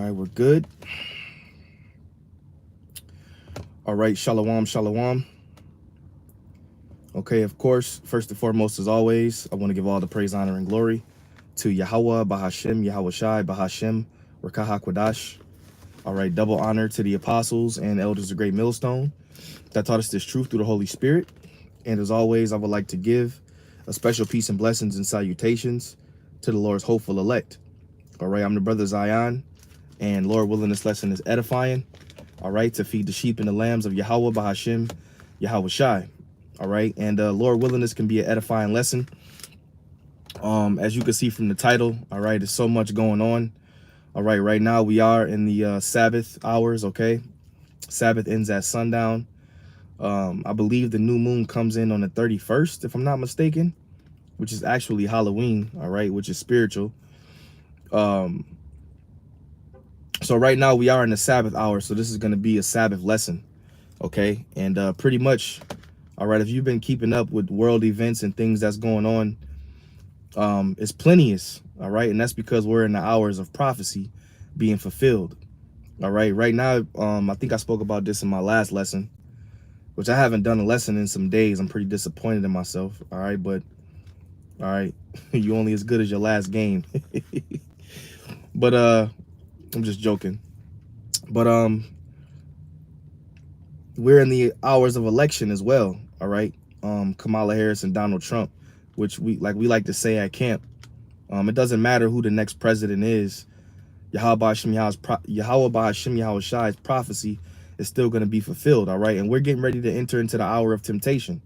All right, we're good. All right, shalom, shalom. Okay, of course, first and foremost, as always, I want to give all the praise, honor, and glory to Yahweh, Bahashem, Yahweh Shai, Bahashem, Rakaha Kwadash. All right, double honor to the apostles and elders of Great Millstone that taught us this truth through the Holy Spirit. And as always, I would like to give a special peace and blessings and salutations to the Lord's hopeful elect. All right, I'm the brother Zion, and Lord willing, this lesson is edifying. All right, to feed the sheep and the lambs of Yahweh, Bahashem, Yahweh Shai. All right, and Lord willing, this can be an edifying lesson. As you can see from the title, all right, there's so much going on. All right, right now we are in the Sabbath hours, okay? Sabbath ends at sundown. I believe the new moon comes in on the 31st, if I'm not mistaken, which is actually Halloween, all right, which is spiritual. So right now we are in the Sabbath hour, so this is going to be a Sabbath lesson, okay? And pretty much, all right, if you've been keeping up with world events and things that's going on, it's plenteous, all right? And that's because we're in the hours of prophecy being fulfilled, all right? Right now, I think I spoke about this in my last lesson, which I haven't done a lesson in some days. I'm pretty disappointed in myself, all right? But, all right, you only as good as your last game. But, I'm just joking. But, we're in the hours of election as well, all right? Kamala Harris and Donald Trump, which we like to say at camp. It doesn't matter who the next president is. Yahweh Bahashem Yahweh Shai's prophecy is still going to be fulfilled, all right? And we're getting ready to enter into the hour of temptation,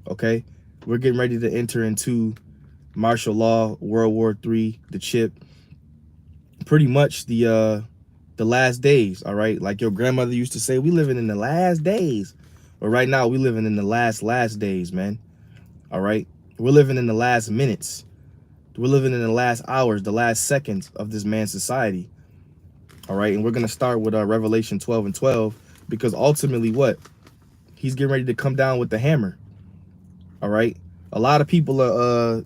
okay? We're getting ready to enter into martial law, World War III, the chip, pretty much the last days, all right? Like your grandmother used to say, we living in the last days. But right now, we living in the last days, man, all right? We're living in the last minutes. We're living in the last hours, the last seconds of this man's society. All right. And we're going to start with Revelation 12:12, because ultimately what? He's getting ready to come down with the hammer. All right. A lot of people are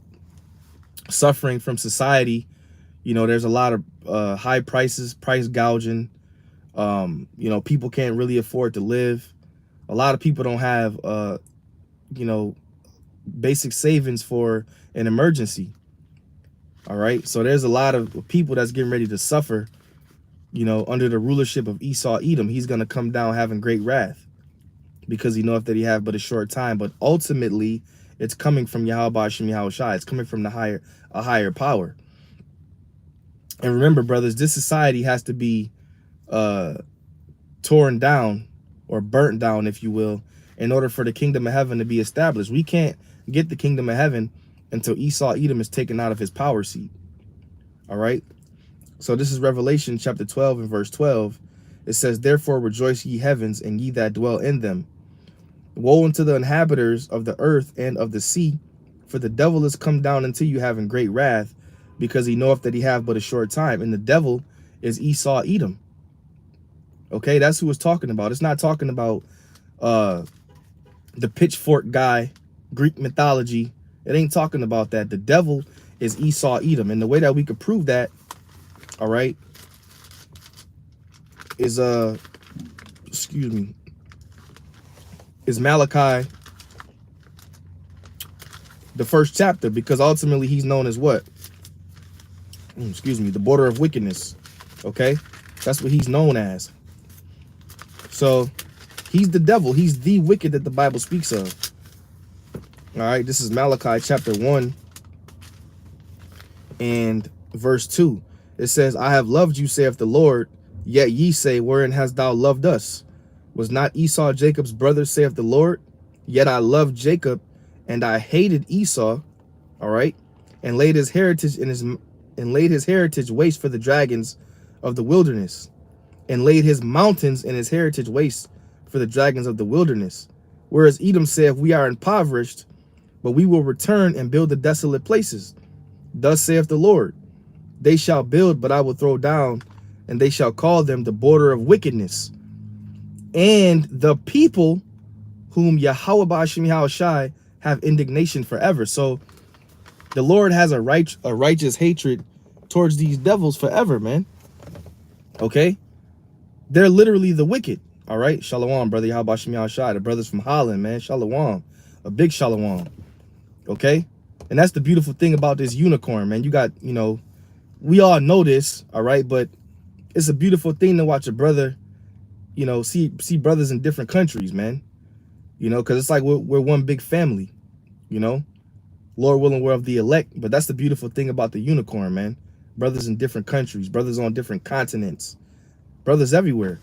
suffering from society. You know, there's a lot of high prices, price gouging. You know, people can't really afford to live. A lot of people don't have, you know, basic savings for an emergency. All right, so there's a lot of people that's getting ready to suffer, you know, under the rulership of Esau Edom. He's going to come down having great wrath because he knoweth that he have but a short time. But ultimately, it's coming from Yahweh Bashem Yahweh Shai. It's coming from a higher power. And remember, brothers, this society has to be torn down or burnt down, if you will, in order for the kingdom of heaven to be established. We can't get the kingdom of heaven until Esau Edom is taken out of his power seat. All right. So this is Revelation chapter 12 and verse 12. It says, therefore rejoice ye heavens, and ye that dwell in them. Woe unto the inhabitants of the earth and of the sea, for the devil is come down unto you having great wrath, because he knoweth that he have but a short time. And the devil is Esau Edom. Okay, that's who it's talking about. It's not talking about the pitchfork guy, Greek mythology. It ain't talking about that. The devil is Esau Edom. And the way that we could prove that, all right, is is Malachi, the first chapter, because ultimately he's known as what? The border of wickedness. Okay? That's what he's known as. So he's the devil. He's the wicked that the Bible speaks of. All right, this is Malachi chapter 1 and verse 2. It says, I have loved you, saith the Lord, yet ye say, wherein hast thou loved us? Was not Esau Jacob's brother, saith the Lord? Yet I loved Jacob, and I hated Esau, all right, and laid his heritage waste for the dragons of the wilderness, and laid his mountains and his heritage waste for the dragons of the wilderness. Whereas Edom saith, we are impoverished, but we will return and build the desolate places. Thus saith the Lord, they shall build, but I will throw down, and they shall call them the border of wickedness. And the people whom Yahweh Ba'ashem Yahweh Shai have indignation forever. So the Lord has a righteous hatred towards these devils forever, man. Okay? They're literally the wicked. All right? Shalom, brother. Yahweh Shem Yahushua. The brothers from Holland, man. Shalom. A big shalom. Okay? And that's the beautiful thing about this unicorn, man. You got, you know, we all know this, all right? But it's a beautiful thing to watch a brother, you know, see brothers in different countries, man. You know, because it's like we're one big family, you know. Lord willing, we're of the elect. But that's the beautiful thing about the unicorn, man. Brothers in different countries, brothers on different continents, brothers everywhere.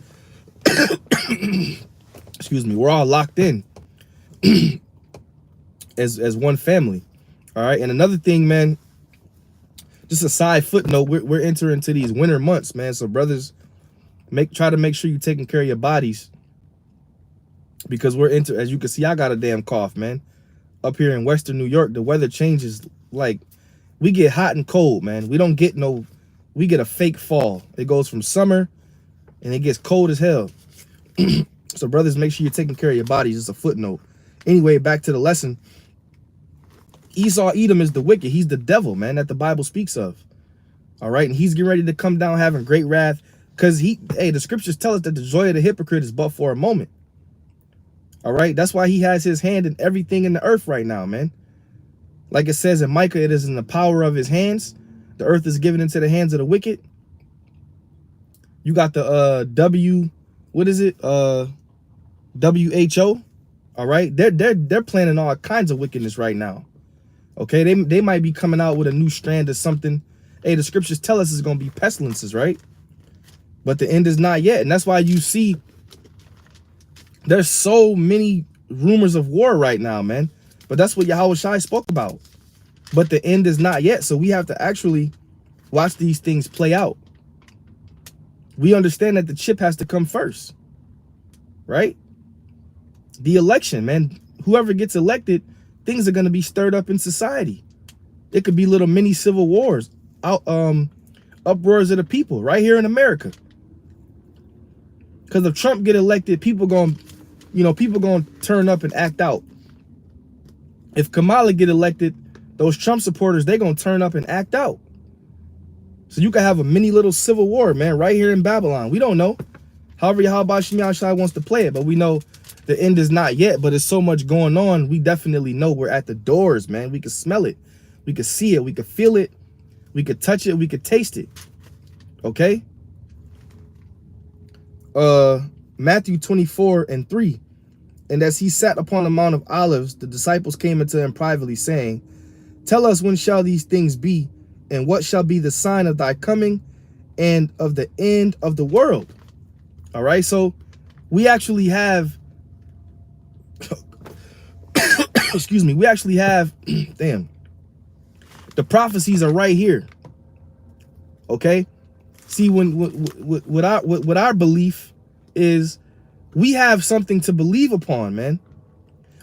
Excuse me. We're all locked in as one family. All right. And another thing, man, just a side footnote, we're entering into these winter months, man. So brothers, try to make sure you're taking care of your bodies, because we're into, as you can see, I got a damn cough, man. Up here in Western New York, the weather changes. Like, we get hot and cold, man. We don't get no, we get a fake fall. It goes from summer and it gets cold as hell. So brothers, make sure you're taking care of your bodies. Just a footnote. Anyway, back to the lesson. Esau Edom is the wicked. He's the devil, man, that the Bible speaks of. All right. And he's getting ready to come down having great wrath, because the scriptures tell us that the joy of the hypocrite is but for a moment. All right. That's why he has his hand in everything in the earth right now, man. Like it says in Micah, it is in the power of his hands. The earth is given into the hands of the wicked. You got the what is it? WHO. All right. They're planning all kinds of wickedness right now. Okay, they might be coming out with a new strand of something. Hey, the scriptures tell us it's gonna be pestilences, right? But the end is not yet. And that's why you see there's so many rumors of war right now, man. But that's what Yahweh Shai spoke about. But the end is not yet. So we have to actually watch these things play out. We understand that the chip has to come first, right? The election, man. Whoever gets elected, things are going to be stirred up in society. It could be little mini civil wars, uproars of the people right here in America. Because if Trump get elected, people going to turn up and act out. If Kamala get elected, those Trump supporters, they going to turn up and act out. So you can have a mini little civil war, man, right here in Babylon. We don't know. However, Yahweh Shem Yahushua wants to play it, but we know the end is not yet. But there's so much going on. We definitely know we're at the doors, man. We can smell it. We can see it. We can feel it. We could touch it. We could taste it. Okay? Matthew 24:3. And as he sat upon the Mount of Olives, the disciples came unto him privately, saying, Tell us, when shall these things be? And what shall be the sign of thy coming and of the end of the world? All right, so we actually have, excuse me, we actually have, damn, the prophecies are right here. Okay, see, what our belief is, we have something to believe upon, man.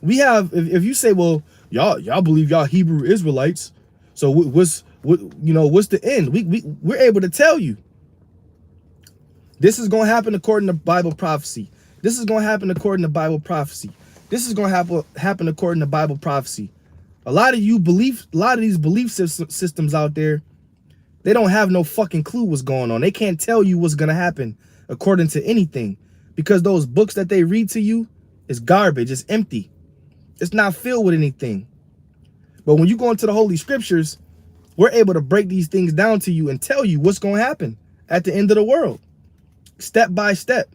We have, if you say, well, y'all believe y'all Hebrew Israelites, so what's the end? We're able to tell you. This is going to happen according to Bible prophecy. This is going to happen according to Bible prophecy. This is going to happen according to Bible prophecy. A lot of these belief systems out there, they don't have no fucking clue what's going on. They can't tell you what's going to happen according to anything, because those books that they read to you is garbage. It's empty. It's not filled with anything. But when you go into the Holy Scriptures, we're able to break these things down to you and tell you what's going to happen at the end of the world, step by step,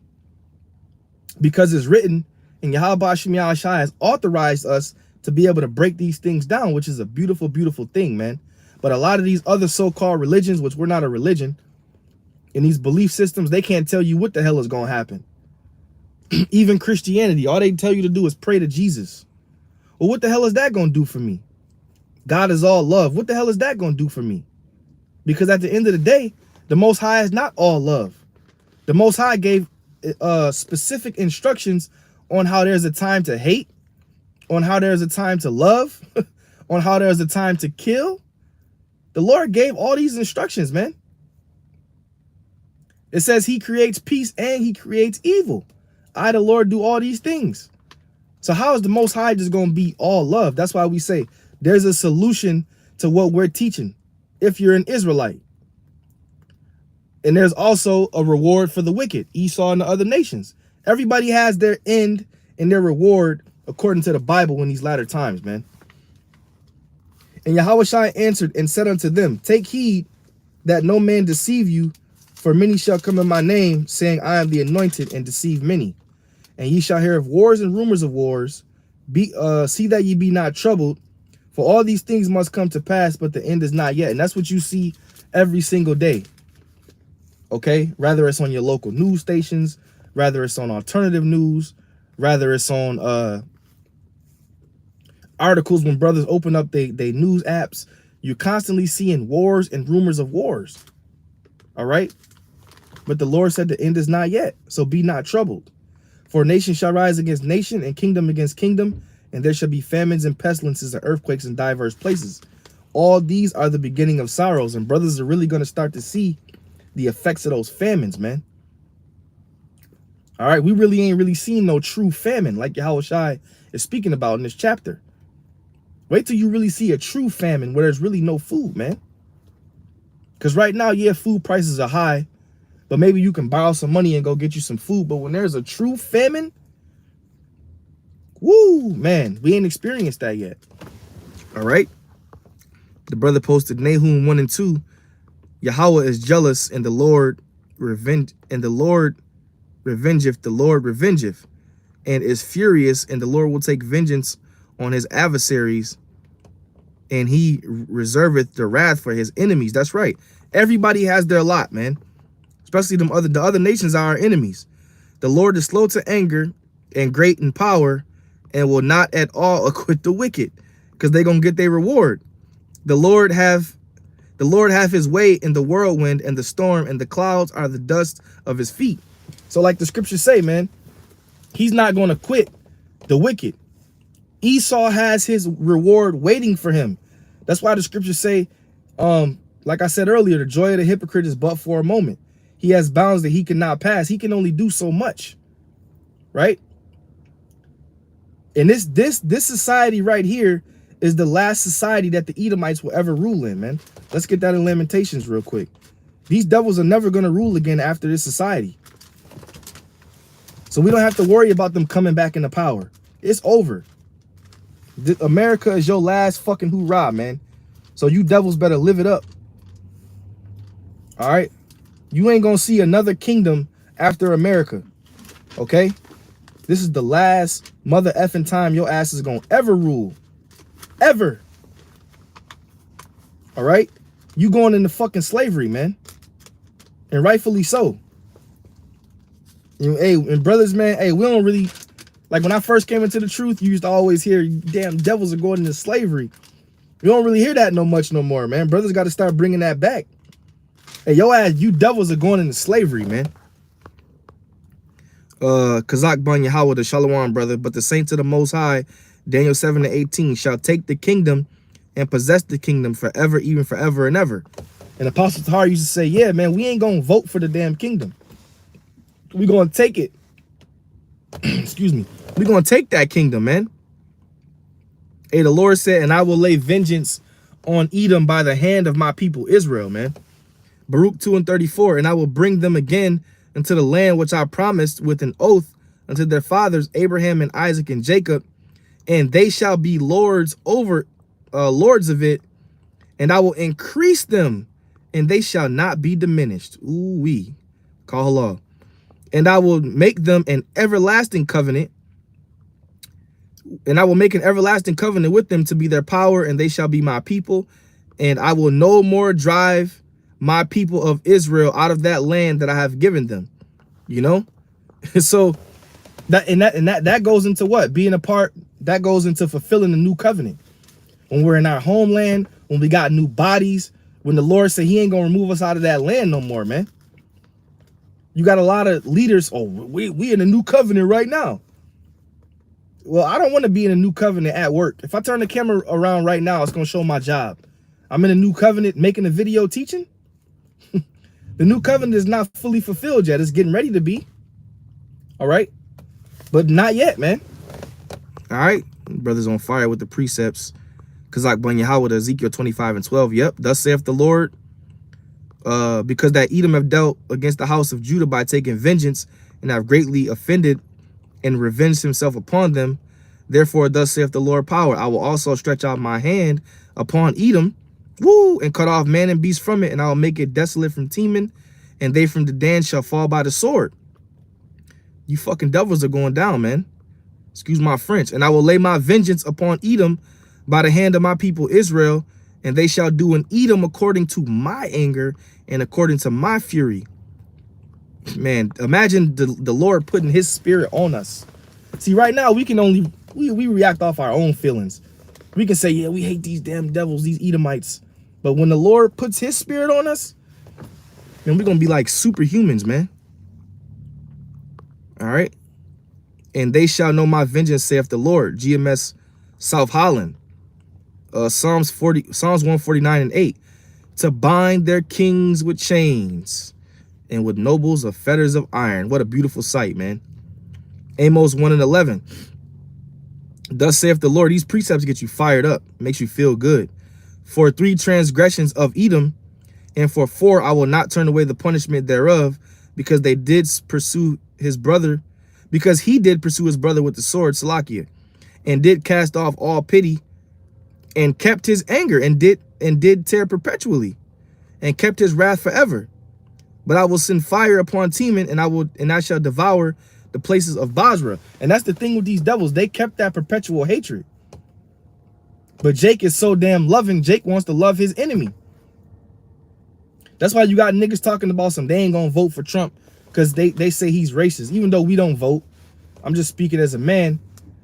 because it's written, and Yahweh Shem Yahushua has authorized us to be able to break these things down, which is a beautiful, beautiful thing, man. But a lot of these other so-called religions, which we're not a religion, in these belief systems, they can't tell you what the hell is going to happen. Even Christianity, all they tell you to do is pray to Jesus. Well, what the hell is that going to do for me? God is all love. What the hell is that going to do for me? Because at the end of the day, the Most High is not all love. The Most High gave specific instructions on how there's a time to hate, on how there's a time to love, on how there's a time to kill. The Lord gave all these instructions, man. It says he creates peace and he creates evil. I, the Lord, do all these things. So how is the Most High just going to be all love? That's why we say there's a solution to what we're teaching if you're an Israelite. And there's also a reward for the wicked, Esau and the other nations. Everybody has their end and their reward according to the Bible in these latter times, man. And Yahushua answered and said unto them, take heed that no man deceive you, for many shall come in my name, saying, I am the anointed, and deceive many. And ye shall hear of wars and rumors of wars. See that ye be not troubled, for all these things must come to pass, but the end is not yet. And that's what you see every single day. Okay, rather it's on your local news stations, rather it's on alternative news, rather it's on articles when brothers open up they news apps. You're constantly seeing wars and rumors of wars. All right, but the Lord said the end is not yet, so be not troubled. For nation shall rise against nation, and kingdom against kingdom, and there shall be famines and pestilences and earthquakes in diverse places. All these are the beginning of sorrows, and brothers are really going to start to see the effects of those famines, man. All right, we really ain't really seen no true famine like Yahushua is speaking about in this chapter. Wait till you really see a true famine where there's really no food, man. Because right now, yeah, food prices are high, but maybe you can borrow some money and go get you some food. But when there's a true famine, woo, man, we ain't experienced that yet. All right. The brother posted Nahum 1 and 2. Yahweh is jealous, and the Lord revengeth, the Lord revengeth, and is furious, and the Lord will take vengeance on his adversaries, and he reserveth the wrath for his enemies. That's right. Everybody has their lot, man. Especially the other nations are our enemies. The Lord is slow to anger and great in power, and will not at all acquit the wicked, because they're gonna get their reward. The Lord have his way in the whirlwind and the storm, and the clouds are the dust of his feet. So like the scriptures say, man, he's not going to quit the wicked. Esau has his reward waiting for him. That's why the scriptures say, like I said earlier, the joy of the hypocrite is but for a moment. He has bounds that he cannot pass. He can only do so much, right? And this society right here is the last society that the Edomites will ever rule in, man. Let's get that in Lamentations real quick. These devils are never going to rule again after this society. So we don't have to worry about them coming back into power. It's over. America is your last fucking hoorah, man. So you devils better live it up. All right? You ain't going to see another kingdom after America. Okay? This is the last mother effing time your ass is going to ever rule. Ever. All right? You going into fucking slavery, man. And rightfully so. Hey, and brothers, man, hey, we don't really, like when I first came into the truth, you used to always hear, damn devils are going into slavery. You don't really hear that no more, man. Brothers got to start bringing that back. Hey, yo ass, you devils are going into slavery, man. Kazak Ban Yahweh, the Shalom, brother, but the saints of the Most High, Daniel 7:18, shall take the kingdom and possess the kingdom forever, even forever and ever. And Apostle Tahar used to say, yeah, man, we ain't going to vote for the damn kingdom. We going to take it. Excuse me. We going to take that kingdom, man. Hey, the Lord said, and I will lay vengeance on Edom by the hand of my people Israel, man. Baruch 2:34, and I will bring them again into the land which I promised with an oath unto their fathers, Abraham and Isaac and Jacob, and they shall be lords over lords of it, and I will increase them, and they shall not be diminished. Ooh-wee. Call law. And I will make them an everlasting covenant, and I will make an everlasting covenant with them to be their power, and they shall be my people, and I will no more drive my people of Israel out of that land that I have given them. You know? So that goes into what? Being a part, that goes into fulfilling the new covenant. When we're in our homeland, when we got new bodies, when the Lord said he ain't gonna remove us out of that land no more, man. You got a lot of leaders, oh, we in a new covenant right now. Well, I don't want to be in a new covenant at work. If I turn the camera around right now, it's going to show my job. I'm in a new covenant making a video teaching. The new covenant is not fully fulfilled yet. It's getting ready to be. All right. But not yet, man. All right. Brothers on fire with the precepts. Kazak Ban Yahweh, Ezekiel 25:12. Yep. Thus saith the Lord. Because that Edom have dealt against the house of Judah by taking vengeance, and have greatly offended and revenged himself upon them. Therefore, thus saith the Lord power, I will also stretch out my hand upon Edom, woo, and cut off man and beast from it, and I will make it desolate from Teman, and they from the Dan shall fall by the sword. You fucking devils are going down, man. Excuse my French. And I will lay my vengeance upon Edom by the hand of my people Israel, and they shall do in Edom according to my anger and according to my fury. Man, imagine the Lord putting his spirit on us. See, right now, we can only, we react off our own feelings. We can say, yeah, we hate these damn devils, these Edomites. But when the Lord puts his spirit on us, then we're going to be like superhumans, man. All right. And they shall know my vengeance, saith the Lord. GMS South Holland. Psalms 149:8. To bind their kings with chains and with nobles of fetters of iron. What a beautiful sight, man. Amos 1:11. Thus saith the Lord. These precepts get you fired up, makes you feel good. For 3 transgressions of Edom, and for 4 I will not turn away the punishment thereof, because they did pursue his brother, because he did pursue his brother with the sword, Salakia, and did cast off all pity, and kept his anger, and did tear perpetually, and kept his wrath forever. But I will send fire upon Teman, and I shall devour the places of Basra. And that's the thing with these devils. They kept that perpetual hatred. But Jake is so damn loving. Jake wants to love his enemy. That's why you got niggas talking about they ain't gonna vote for Trump because they say he's racist, even though we don't vote. I'm just speaking as a man.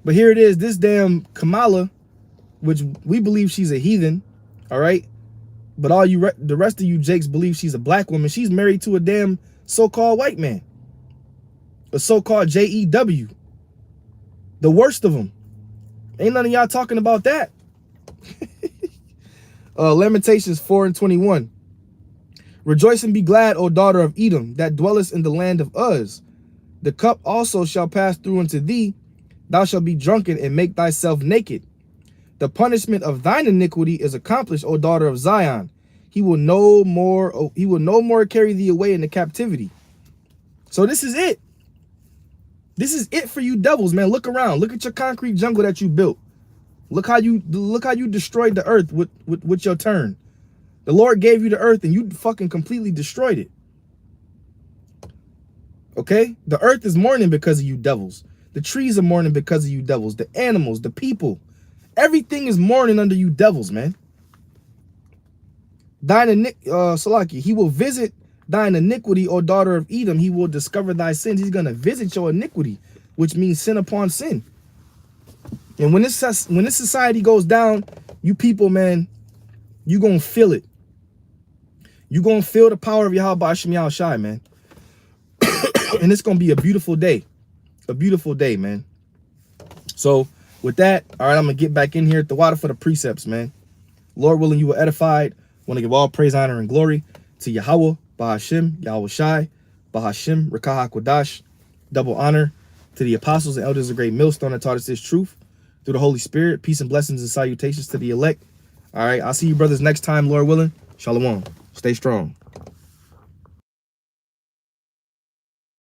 But here it is, this damn Kamala, which we believe she's a heathen, all right? But the rest of you Jakes believe she's a black woman. She's married to a damn so-called white man. A so-called JEW. The worst of them. Ain't none of y'all talking about that. Lamentations 4:21. Rejoice and be glad, O daughter of Edom, that dwellest in the land of Uz. The cup also shall pass through unto thee. Thou shalt be drunken and make thyself naked. The punishment of thine iniquity is accomplished, O daughter of Zion. He will no more carry thee away into captivity. So this is it. This is it for you devils, man. Look around. Look at your concrete jungle that you built. Look how you destroyed the earth with your turn. The Lord gave you the earth and you fucking completely destroyed it. Okay? The earth is mourning because of you devils. The trees are mourning because of you devils. The animals, the people. Everything is mourning under you devils, man. Salaki, he will visit thine iniquity, O daughter of Edom. He will discover thy sins. He's going to visit your iniquity, which means sin upon sin. And when this society goes down, you people, man, you going to feel it. You going to feel the power of Yahweh Hashem Yahweh Shai, man. And it's going to be a beautiful day. A beautiful day, man. So with that, all right, I'm going to get back in here at the water for the precepts, man. Lord willing, you were edified. Want to give all praise, honor, and glory to Yahweh, Bahashem, Yahweh Shai, Bahashem, Rakah HaKodash. Double honor to the apostles and elders of Great Millstone that taught us this truth through the Holy Spirit. Peace and blessings and salutations to the elect. All right, I'll see you brothers next time, Lord willing. Shalom. Stay strong.